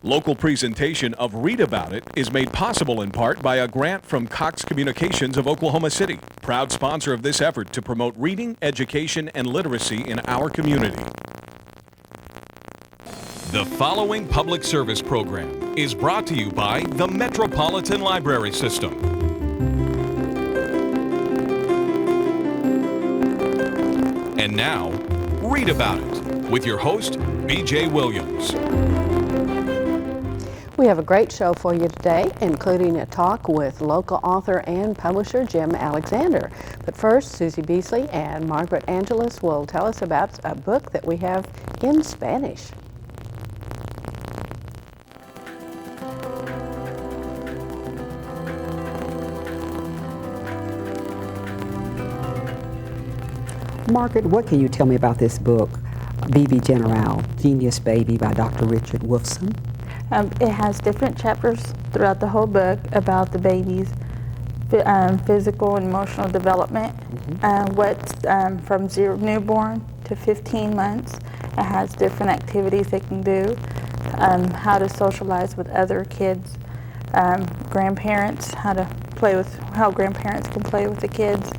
Local presentation of Read About It is made possible in part by a grant from Cox Communications of Oklahoma City, proud sponsor of this effort to promote reading, education, and literacy in our community. The following public service program is brought to you by the Metropolitan Library System. And now, Read About It with your host, B.J. Williams. We have a great show for you today, including a talk with local author and publisher Jim Alexander. But first, Susie Beasley and Margaret Angeles will tell us about a book that we have in Spanish. Margaret, what can you tell me about this book, Baby General, Genius Baby by Dr. Richard Wolfson? It has different chapters throughout the whole book about the baby's physical and emotional development, from newborn to 15 months. It has different activities they can do, how to socialize with other kids, grandparents, how grandparents can play with the kids.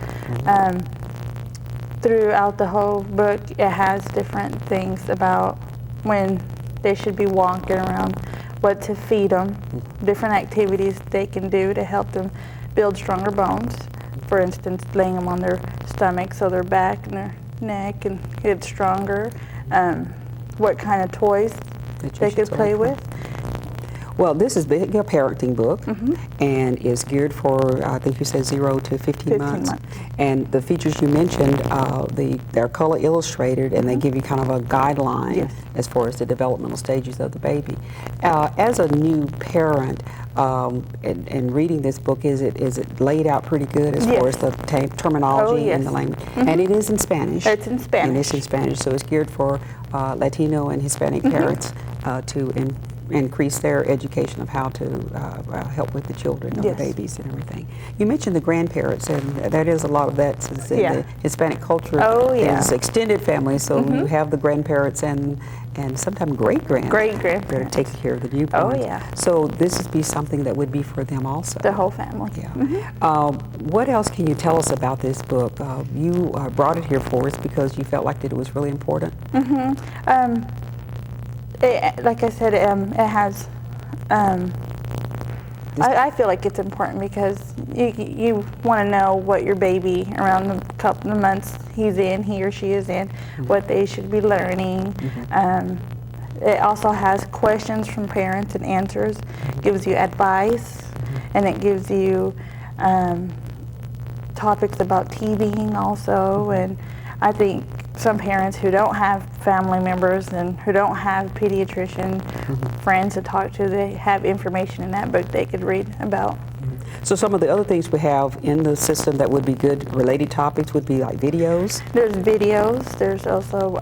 Throughout the whole book, it has different things about when they should be walking around, what to feed them, different activities they can do to help them build stronger bones. For instance, laying them on their stomach so their back and their neck can get stronger. What kind of toys they could play with. Well, this is a parenting book and is geared for, I think you said 0 to 15 months. And the features you mentioned, they're color illustrated and they give you kind of a guideline as far as the developmental stages of the baby. As a new parent, and reading this book, is it laid out pretty good as far as the terminology and the language? And it is in Spanish. It's in Spanish. And it's in Spanish, so it's geared for Latino and Hispanic parents to increase their education of how to help with the children and the babies and everything. You mentioned the grandparents, and that is a lot of that since in the Hispanic culture is extended family, so you have the grandparents and sometimes great-grandparents taking care of the newborns. So this would be something that would be for them also. The whole family. What else can you tell us about this book? You brought it here for us because you felt like that it was really important. Like I said, it has, I feel like it's important because you want to know what your baby around the couple of months he or she is in, what they should be learning. It also has questions from parents and answers, gives you advice, and it gives you topics about TVing also. And I think some parents who don't have family members and who don't have pediatrician friends to talk to, they have information in that book they could read about. So some of the other things we have in the system that would be good related topics would be like videos? There's videos. There's also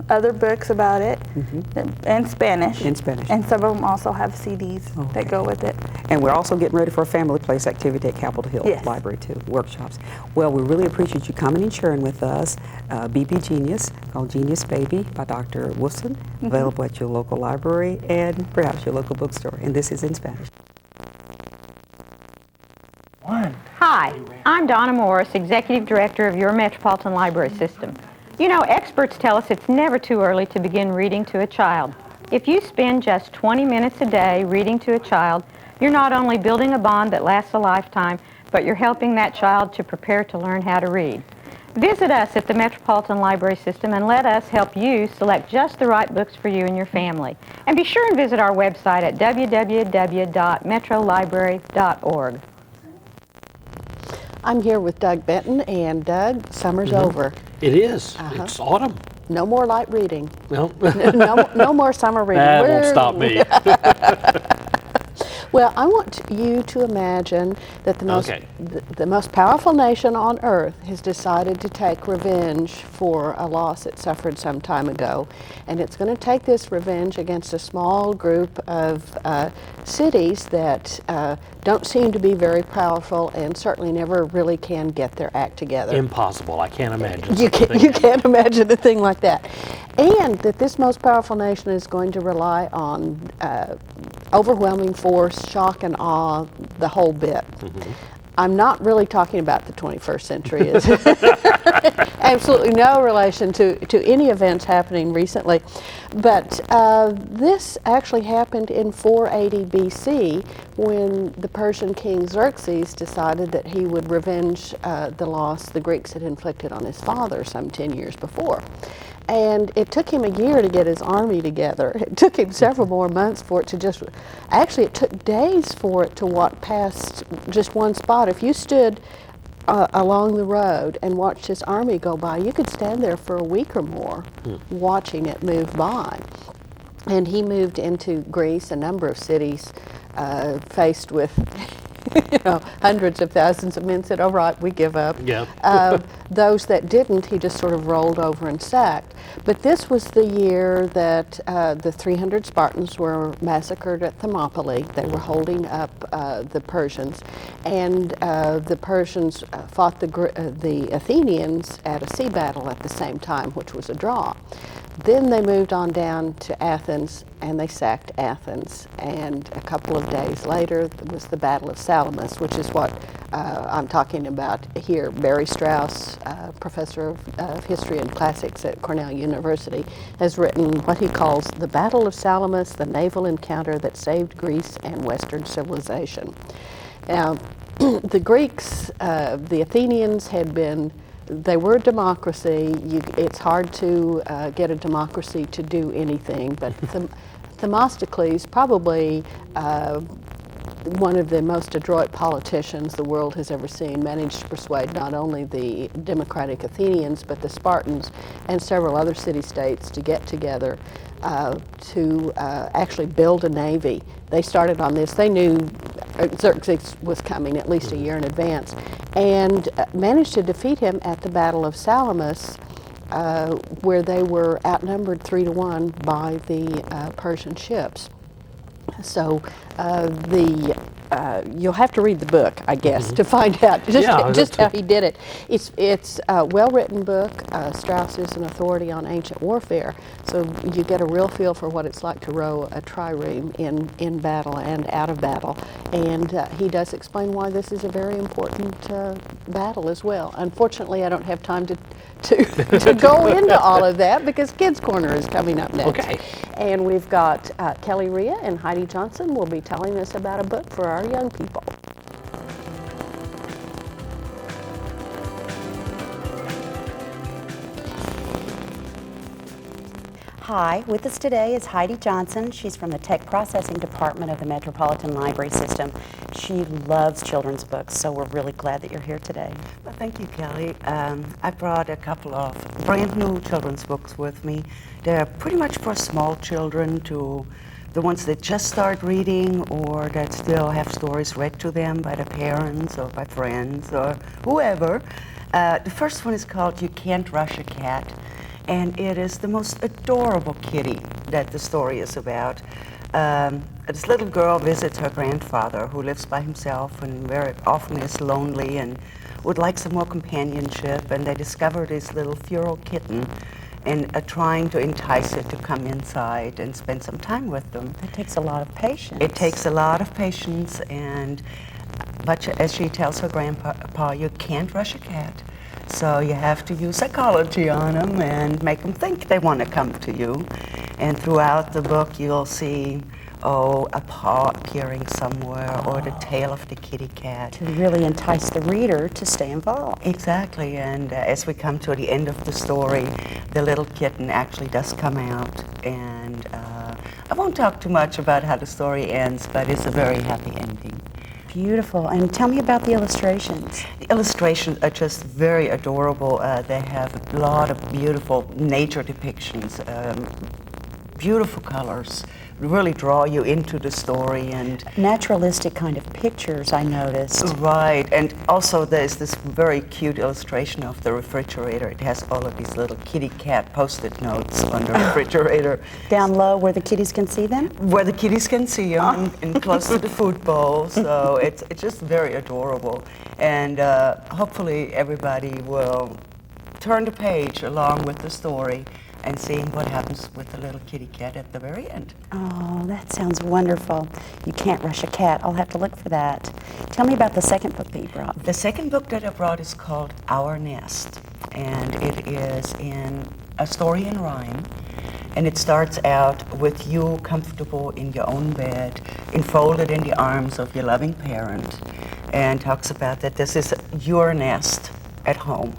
other books about it in Spanish. In Spanish. And some of them also have CDs that go with it. And we're also getting ready for a family place activity at Capitol Hill Library too, workshops. Well, we really appreciate you coming and sharing with us. BB Genius, called Genius Baby by Dr. Wolfson, available at your local library and perhaps your local bookstore. And this is in Spanish. Hi, I'm Donna Morris, Executive Director of your Metropolitan Library System. You know, experts tell us it's never too early to begin reading to a child. If you spend just 20 minutes a day reading to a child, you're not only building a bond that lasts a lifetime, but you're helping that child to prepare to learn how to read. Visit us at the Metropolitan Library System and let us help you select just the right books for you and your family. And be sure and visit our website at www.metrolibrary.org. I'm here with Doug Benton, and Doug, summer's over. It is. It's autumn. No more light reading. Well, no more summer reading. that won't stop me. Well, I want you to imagine that the most powerful nation on earth has decided to take revenge for a loss it suffered some time ago. And it's going to take this revenge against a small group of cities that don't seem to be very powerful and certainly never really can get their act together. Impossible. I can't imagine. You can't imagine a thing like that. and that this most powerful nation is going to rely on overwhelming force, shock and awe, the whole bit. I'm not really talking about the 21st century. Absolutely no relation to any events happening recently. But this actually happened in 480 BC when the Persian king Xerxes decided that he would revenge the loss the Greeks had inflicted on his father some 10 years before. And it took him a year to get his army together. It took him several more months for it to actually it took days for it to walk past just one spot. If you stood along the road and watched his army go by, you could stand there for a week or more watching it move by. And he moved into Greece, a number of cities faced with hundreds of thousands of men said, all right, we give up. Yeah. Those that didn't, he just sort of rolled over and sacked. But this was the year that the 300 Spartans were massacred at Thermopylae. They were holding up the Persians, and the Persians fought the Athenians at a sea battle at the same time, which was a draw. Then they moved on down to Athens, and they sacked Athens. And a couple of days later was the Battle of Salamis, which is what I'm talking about here. Barry Strauss, professor of history and classics at Cornell University, has written what he calls the Battle of Salamis, the naval encounter that saved Greece and Western civilization. Now, the Greeks, the Athenians they were a democracy. It's hard to get a democracy to do anything, but Themistocles, probably one of the most adroit politicians the world has ever seen, managed to persuade not only the democratic Athenians, but the Spartans and several other city-states to get together to actually build a navy. They started on this. They knew Xerxes was coming at least a year in advance, and managed to defeat him at the Battle of Salamis, where they were outnumbered 3-1 by the Persian ships. So you'll have to read the book, I guess, to find out just how he did it. It's a well-written book. Strauss is an authority on ancient warfare, so you get a real feel for what it's like to row a trireme in battle and out of battle. And he does explain why this is a very important battle as well. Unfortunately, I don't have time to go into all of that because Kids Corner is coming up next. Okay. And we've got Kelly Rhea and Heidi Johnson will be telling us about a book for our young people. Hi, with us today is Heidi Johnson. She's from the Tech Processing Department of the Metropolitan Library System. She loves children's books, so we're really glad that you're here today. Well, thank you, Kelly. I brought a couple of brand new children's books with me. They're pretty much for small children, to the ones that just start reading or that still have stories read to them by their parents or by friends or whoever. The first one is called You Can't Rush a Cat, and it is the most adorable kitty that the story is about. This little girl visits her grandfather, who lives by himself and very often is lonely and would like some more companionship, and they discover this little feral kitten and are trying to entice it to come inside and spend some time with them. It takes a lot of patience. It takes a lot of patience, but as she tells her grandpa, you can't rush a cat. So you have to use psychology on them and make them think they want to come to you. And throughout the book, you'll see, a paw appearing somewhere or the tail of the kitty cat. To really entice the reader to stay involved. Exactly, and as we come to the end of the story, the little kitten actually does come out. And I won't talk too much about how the story ends, but it's a very happy ending. Beautiful. And tell me about the illustrations. The illustrations are just very adorable. They have a lot of beautiful nature depictions, beautiful colors, really draw you into the story. And naturalistic kind of pictures, I noticed. Right, and also there's this very cute illustration of the refrigerator. It has all of these little kitty cat Post-it notes on the refrigerator. Down low where the kitties can see them? Where the kitties can see them, and close to the food bowl. So it's just very adorable. And hopefully everybody will turn the page along with the story and seeing what happens with the little kitty cat at the very end. Oh, that sounds wonderful. You Can't Rush a Cat. I'll have to look for that. Tell me about the second book that you brought. The second book that I brought is called Our Nest, and it is in a story in rhyme. And it starts out with you comfortable in your own bed, enfolded in the arms of your loving parent, and talks about that this is your nest at home.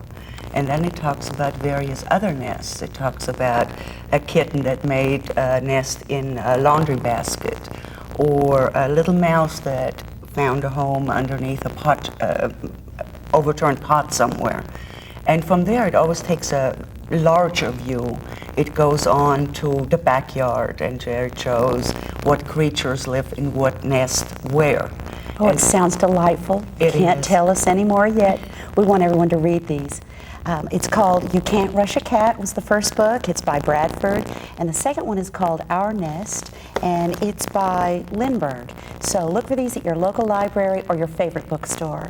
And then it talks about various other nests. It talks about a kitten that made a nest in a laundry basket, or a little mouse that found a home underneath a pot, overturned pot somewhere. And from there, it always takes a larger view. It goes on to the backyard, and there it shows what creatures live in what nest where. Oh, it sounds delightful. You It can't is. tell us any more yet. We want everyone to read these. It's called You Can't Rush a Cat was the first book. It's by Bradford. And the second one is called Our Nest, and it's by Lindbergh. So look for these at your local library or your favorite bookstore.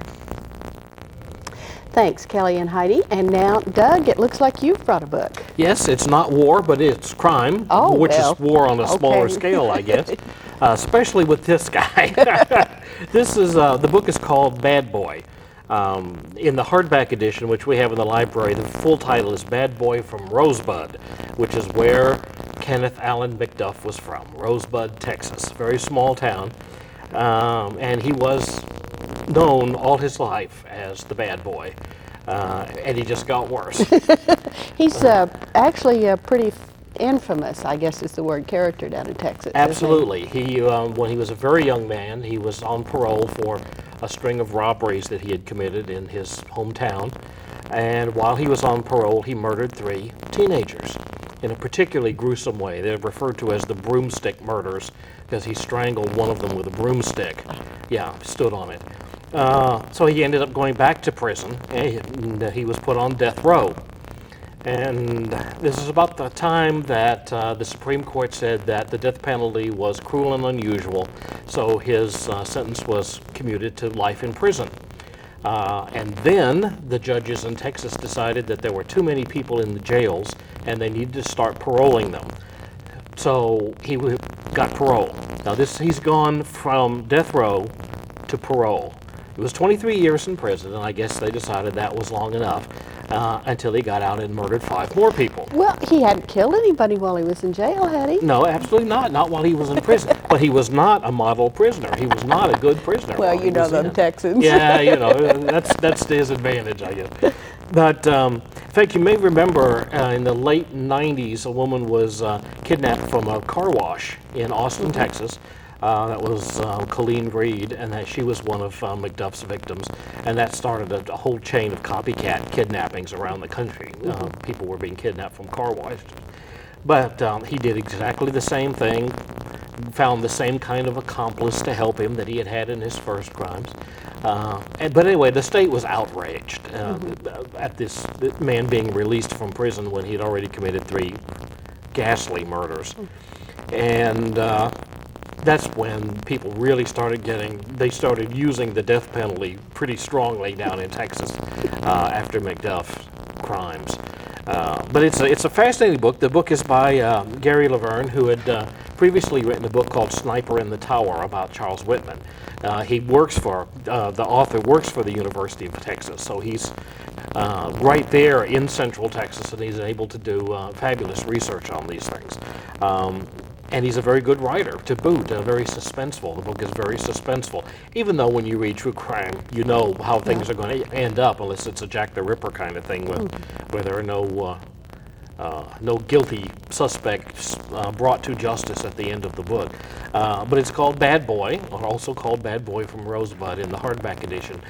Thanks, Kelly and Heidi. And now, Doug, it looks like you've brought a book. Yes, it's not war, but it's crime, Oh, which well, is war on a smaller okay. scale, I guess, especially with this guy. This is, the book is called Bad Boy. In the hardback edition, which we have in the library, the full title is Bad Boy from Rosebud, which is where Kenneth Allen Macduff was from, Rosebud, Texas, very small town. And he was known all his life as the bad boy, and he just got worse. He's actually a pretty infamous, I guess is the word, character down in Texas. isn't he? Absolutely. He, when he was a very young man, he was on parole for a string of robberies that he had committed in his hometown. And while he was on parole, he murdered 3 teenagers in a particularly gruesome way. They're referred to as the broomstick murders because he strangled one of them with a broomstick. Yeah, stood on it. So he ended up going back to prison, and he was put on death row. And this is about the time that the Supreme Court said that the death penalty was cruel and unusual, so his sentence was commuted to life in prison. And then the judges in Texas decided that there were too many people in the jails and they needed to start paroling them. So he got parole. Now he's gone from death row to parole. It was 23 years in prison, and I guess they decided that was long enough until he got out and murdered 5 more people. Well, he hadn't killed anybody while he was in jail, had he? No, absolutely not. Not while he was in prison. But he was not a model prisoner. He was not a good prisoner. Well, while he you know was them in. Texans. Yeah, you know, that's to his advantage, I guess. But in fact, you may remember in the late 90s, a woman was kidnapped from a car wash in Austin, Texas. That was Colleen Reed, and that she was one of Macduff's victims, and that started a whole chain of copycat kidnappings around the country. People were being kidnapped from car washes. But he did exactly the same thing, found the same kind of accomplice to help him that he had had in his first crimes. But anyway, the state was outraged at this man being released from prison when he had already committed 3 ghastly murders. And that's when people really started using the death penalty pretty strongly down in Texas after Macduff's crimes. But it's a fascinating book. The book is by Gary Laverne, who had previously written a book called Sniper in the Tower about Charles Whitman. He works for, the author works for the University of Texas, so he's right there in Central Texas, and he's able to do fabulous research on these things. And he's a very good writer to boot, very suspenseful. The book is very suspenseful, even though when you read true crime, you know how things are going to end up, unless it's a Jack the Ripper kind of thing where there are no guilty suspects brought to justice at the end of the book. But it's called Bad Boy, or also called Bad Boy from Rosebud in the hardback edition.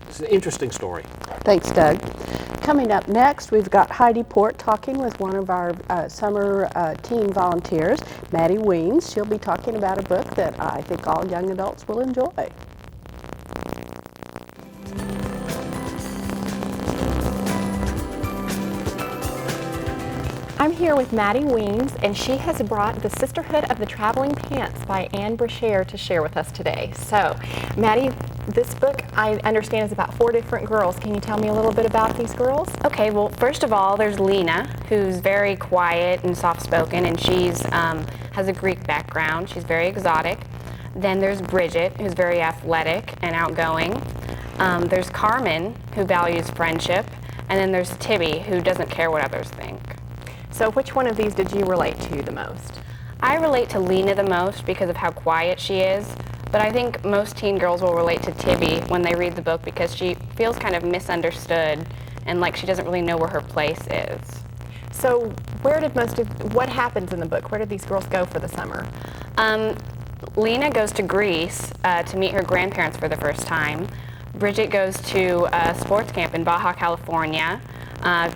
It's an interesting story. Thanks, Doug. Coming up next, we've got Heidi Port talking with one of our summer teen volunteers, Maddie Weens. She'll be talking about a book that I think all young adults will enjoy. I'm here with Maddie Weems, and she has brought The Sisterhood of the Traveling Pants by Anne Brashear to share with us today. So, Maddie, this book, I understand, is about 4 different girls. Can you tell me a little bit about these girls? Okay, well, first of all, there's Lena, who's very quiet and soft-spoken, and she's has a Greek background. She's very exotic. Then there's Bridget, who's very athletic and outgoing. There's Carmen, who values friendship. And then there's Tibby, who doesn't care what others think. So which one of these did you relate to the most? I relate to Lena the most because of how quiet she is, but I think most teen girls will relate to Tibby when they read the book because she feels kind of misunderstood and like she doesn't really know where her place is. So what happens in the book? Where did these girls go for the summer? Lena goes to Greece to meet her grandparents for the first time. Bridget goes to a sports camp in Baja, California.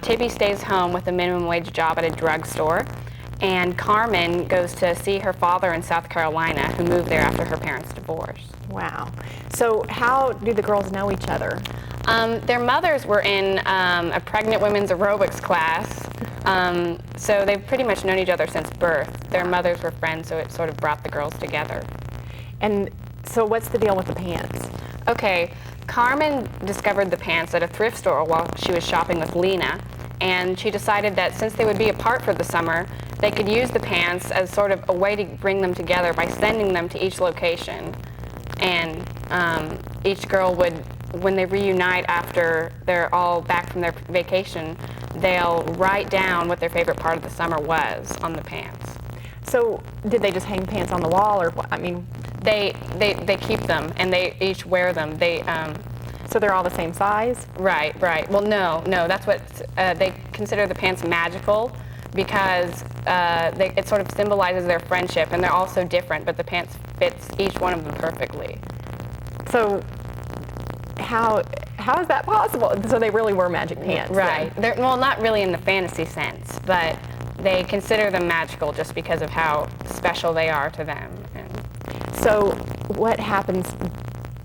Tibby stays home with a minimum wage job at a drugstore. And Carmen goes to see her father in South Carolina, who moved there after her parents' divorce. Wow. So how do the girls know each other? Their mothers were in a pregnant women's aerobics class. So they've pretty much known each other since birth. Their mothers were friends, so it sort of brought the girls together. And so what's the deal with the pants? Okay, Carmen discovered the pants at a thrift store while she was shopping with Lena, and she decided that since they would be apart for the summer, they could use the pants as sort of a way to bring them together by sending them to each location. And each girl would, when they reunite after they're all back from their vacation, they'll write down what their favorite part of the summer was on the pants. So did they just hang pants on the wall, or what? I mean, They keep them, and they each wear them. So they're all the same size? Right. Well, no. That's what they consider the pants magical because it sort of symbolizes their friendship, and they're all so different, but the pants fits each one of them perfectly. So how is that possible? So they really were magic pants? Right. Well, not really in the fantasy sense, but they consider them magical just because of how special they are to them. So what happens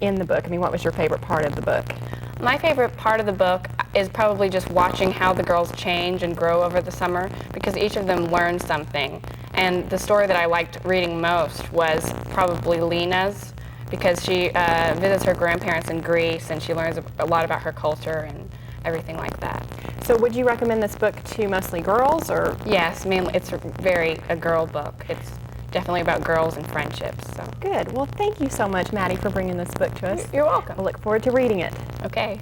in the book? I mean, what was your favorite part of the book? My favorite part of the book is probably just watching how the girls change and grow over the summer because each of them learns something. And the story that I liked reading most was probably Lena's because she visits her grandparents in Greece and she learns a lot about her culture and everything like that. So would you recommend this book to mostly girls, or? Yes, mainly it's very a girl book. It's definitely about girls and friendships. So. Good. Well, thank you so much, Maddie, for bringing this book to us. You're welcome. I look forward to reading it. Okay.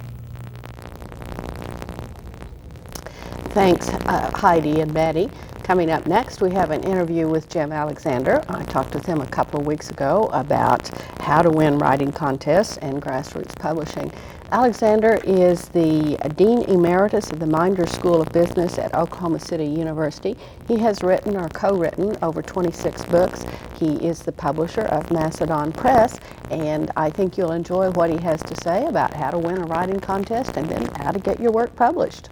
Thanks, Heidi and Maddie. Coming up next, we have an interview with Jim Alexander. I talked with him a couple of weeks ago about how to win writing contests and grassroots publishing. Alexander is the Dean Emeritus of the Minder School of Business at Oklahoma City University. He has written or co-written over 26 books. He is the publisher of Macedon Press, and I think you'll enjoy what he has to say about how to win a writing contest and then how to get your work published.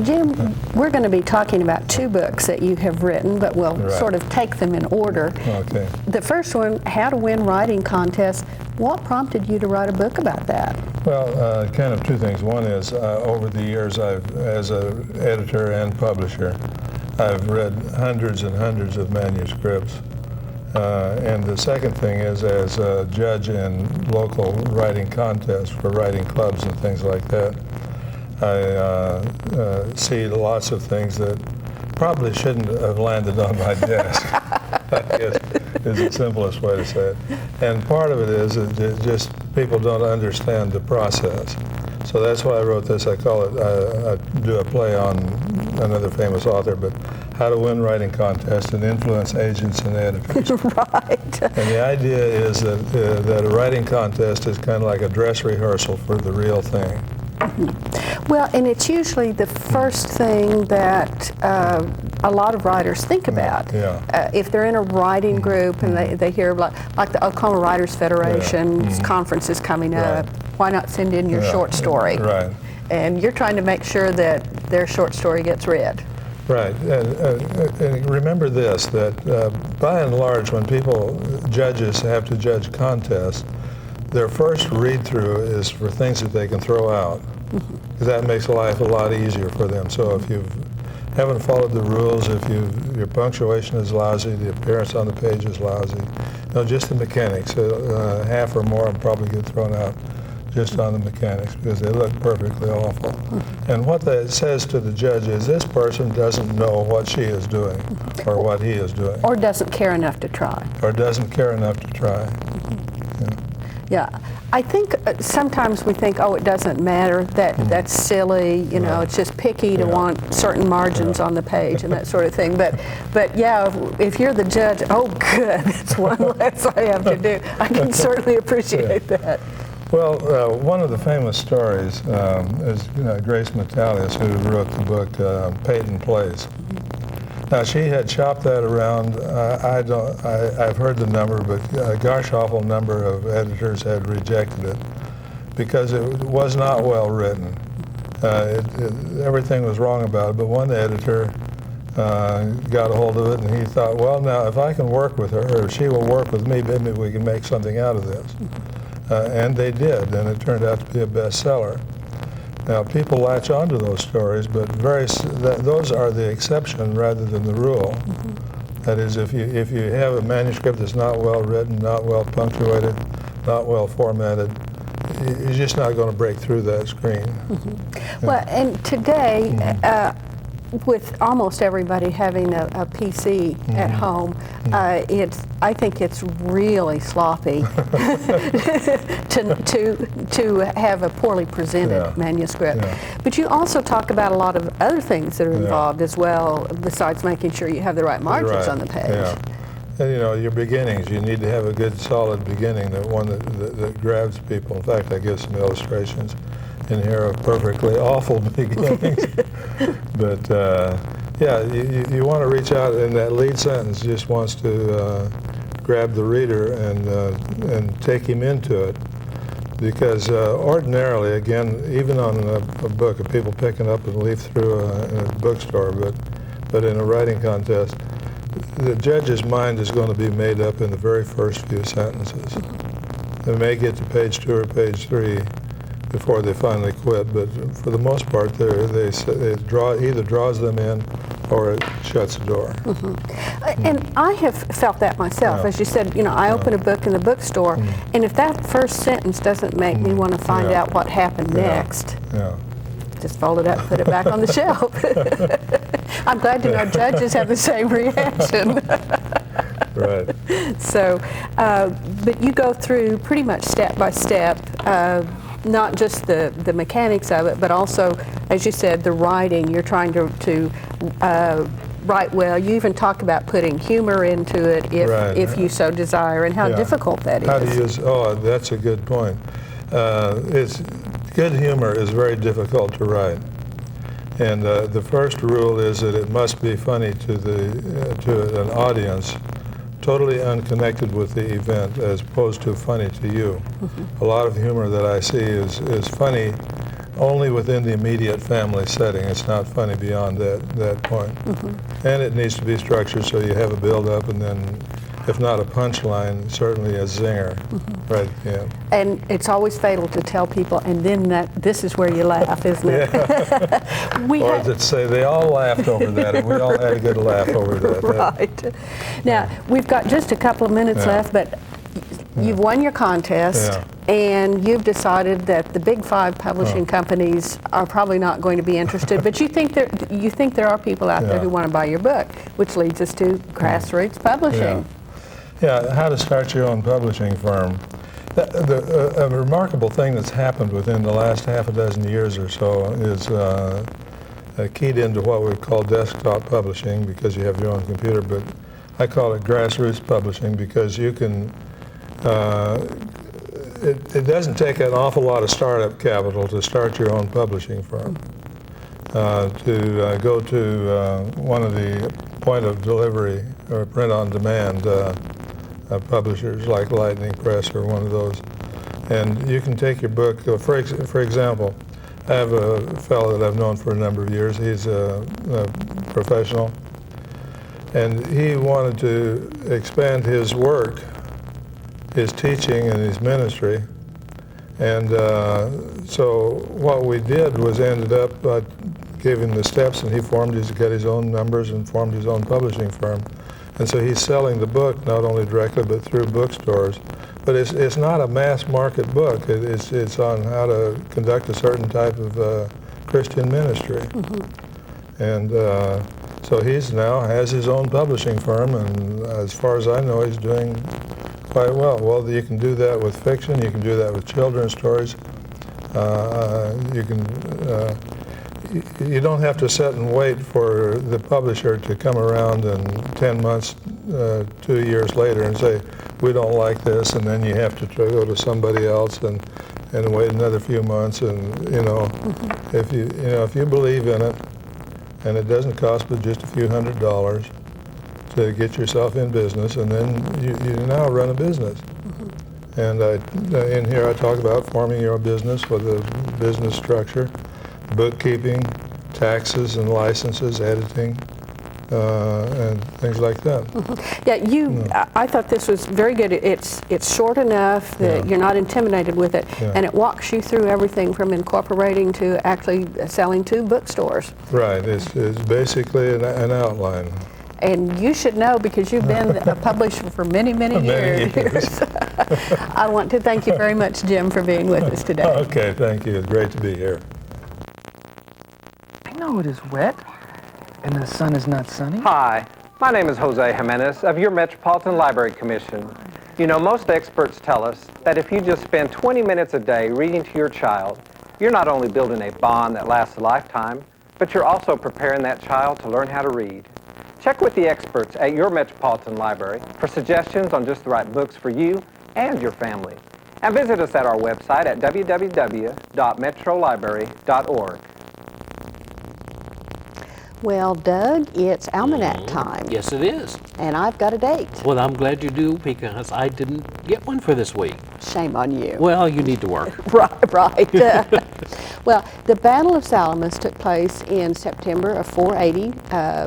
Jim, we're going to be talking about 2 books that you have written, but we'll sort of take them in order. Okay. The first one, How to Win Writing Contests. What prompted you to write a book about that? Well, kind of 2 things. One is over the years, as an editor and publisher, I've read hundreds and hundreds of manuscripts. And the second thing is, as a judge in local writing contests for writing clubs and things like that, I see lots of things that probably shouldn't have landed on my desk, I guess is the simplest way to say it. And part of it is that just people don't understand the process. So that's why I wrote this. I call it, I do a play on another famous author, but How to Win Writing Contests and Influence Agents and Editors. Right. And the idea is that a writing contest is kind of like a dress rehearsal for the real thing. Well, and it's usually the first thing that a lot of writers think about. Yeah. If they're in a writing group and they hear like the Oklahoma Writers Federation's conference is coming up, why not send in your short story? Right. And you're trying to make sure that their short story gets read. Right, and remember this, that by and large, when judges have to judge contests, their first read-through is for things that they can throw out, because that makes life a lot easier for them. So if you haven't followed the rules, if your punctuation is lousy, the appearance on the page is lousy, just the mechanics, half or more will probably get thrown out just on the mechanics because they look perfectly awful. And what that says to the judge is this person doesn't know what she is doing or what he is doing. Or doesn't care enough to try. Or doesn't care enough to try. Yeah, I think sometimes we think, oh, it doesn't matter, that's silly, it's just picky to want certain margins on the page and that sort of thing. But yeah, if you're the judge, oh good, that's one less I have to do. I can certainly appreciate that. Well, one of the famous stories is Grace Metalius, who wrote the book Peyton Place. Now, she had shopped that around. I've heard the number, but a gosh awful number of editors had rejected it because it was not well written. Everything was wrong about it, but one editor got a hold of it, and he thought, well, now, if I can work with her, or if she will work with me, maybe we can make something out of this. And they did, and it turned out to be a bestseller. Now, people latch onto those stories, but those are the exception rather than the rule. That is, if you have a manuscript that's not well written, not well punctuated, not well formatted, you're just not going to break through that screen. Well, and today, with almost everybody having a PC at home, I think it's really sloppy to have a poorly presented manuscript. But you also talk about a lot of other things that are involved as well, besides making sure you have the right margins on the page. And your beginnings, you need to have a good solid beginning, one that grabs people. In fact, I give some illustrations in here of perfectly awful beginnings. But you want to reach out, and that lead sentence just wants to grab the reader and take him into it. Because ordinarily, again, even on a book of people picking up and leaf through in a bookstore, but in a writing contest, the judge's mind is going to be made up in the very first few sentences. They may get to page 2 or page 3 before they finally quit, but for the most part, either draws them in or it shuts the door. And I have felt that myself. As you said, I open a book in the bookstore, and if that first sentence doesn't make me want to find out what happened next, just fold it up, put it back on the shelf. I'm glad to know judges have the same reaction. Right. So, but you go through pretty much step by step, not just the mechanics of it, but also, as you said, the writing. You're trying to write well. You even talk about putting humor into it if you so desire, and how difficult that is. How to use, that's a good point. Good humor is very difficult to write. And the first rule is that it must be funny to an audience totally unconnected with the event, as opposed to funny to you. A lot of humor that I see is funny only within the immediate family setting. It's not funny beyond that point. And it needs to be structured so you have a build-up, and then, if not a punchline, certainly a zinger right at the end. And it's always fatal to tell people, and then this is where you laugh, isn't it? Or to say they all laughed over that, and we all had a good laugh over that. Right. Now, we've got just a couple of minutes left, but you've won your contest, and you've decided that the big 5 publishing companies are probably not going to be interested, but you think there are people out there who want to buy your book, which leads us to grassroots publishing. How to start your own publishing firm. A remarkable thing that's happened within the last half a dozen years or so is keyed into what we call desktop publishing, because you have your own computer, but I call it grassroots publishing because you can, it doesn't take an awful lot of startup capital to start your own publishing firm. To go to one of the point of delivery or print on demand publishers like Lightning Press or one of those, and you can take your book. For example, I have a fellow that I've known for a number of years. He's professional. And he wanted to expand his work, his teaching and his ministry. And so what we did was ended up gave him the steps, and he got his own numbers and formed his own publishing firm. And so he's selling the book not only directly but through bookstores. But it's not a mass market book. It's on how to conduct a certain type of Christian ministry. And so he's now has his own publishing firm, and as far as I know, he's doing quite well. Well, you can do that with fiction. You can do that with children's stories. You don't have to sit and wait for the publisher to come around in 10 months, 2 years later and say, we don't like this, and then you have to go to somebody else and wait another few months. And if you believe in it, and it doesn't cost but just a few $100s to get yourself in business, and then you now run a business. And in here I talk about forming your business with a business structure, bookkeeping, taxes and licenses, editing, and things like that. Yeah, I thought this was very good. It's short enough that you're not intimidated with it, and it walks you through everything from incorporating to actually selling to bookstores. Right, it's basically an outline. And you should know, because you've been a publisher for many, many years. I want to thank you very much, Jim, for being with us today. Okay, thank you. It's great to be here. I know it is wet, and the sun is not sunny. Hi, my name is Jose Jimenez of your Metropolitan Library Commission. You know, most experts tell us that if you just spend 20 minutes a day reading to your child, you're not only building a bond that lasts a lifetime, but you're also preparing that child to learn how to read. Check with the experts at your Metropolitan Library for suggestions on just the right books for you and your family. And visit us at our website at www.metrolibrary.org. Well, Doug, it's almanac time. Yes, it is. And I've got a date. Well, I'm glad you do, because I didn't get one for this week. Shame on you. Well, you need to work. Right. Well, the Battle of Salamis took place in September of 480,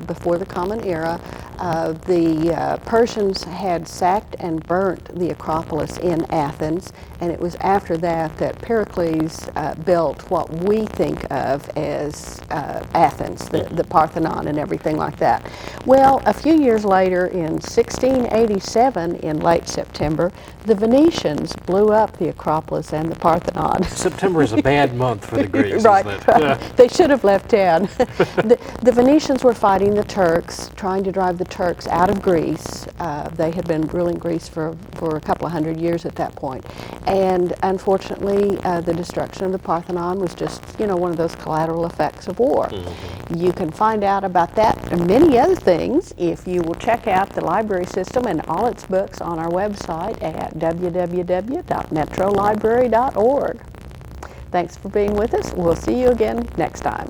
before the Common Era. The Persians had sacked and burnt the Acropolis in Athens, and it was after that that Pericles built what we think of as Athens, the Parthenon and everything like that. Well, a few years later, in 1687, in late September, the Venetians blew up the Acropolis and the Parthenon. September is a bad month for the Greeks, right, isn't it? right. Yeah. They should have left town. The Venetians were fighting the Turks, trying to drive the Turks out of Greece. They had been ruling Greece for a couple of hundred years at that point. And unfortunately, the destruction of the Parthenon was just, one of those collateral effects of war. You can find out about that and many other things if you will check out the library system and all its books on our website at www.metrolibrary.org. Thanks for being with us. We'll see you again next time.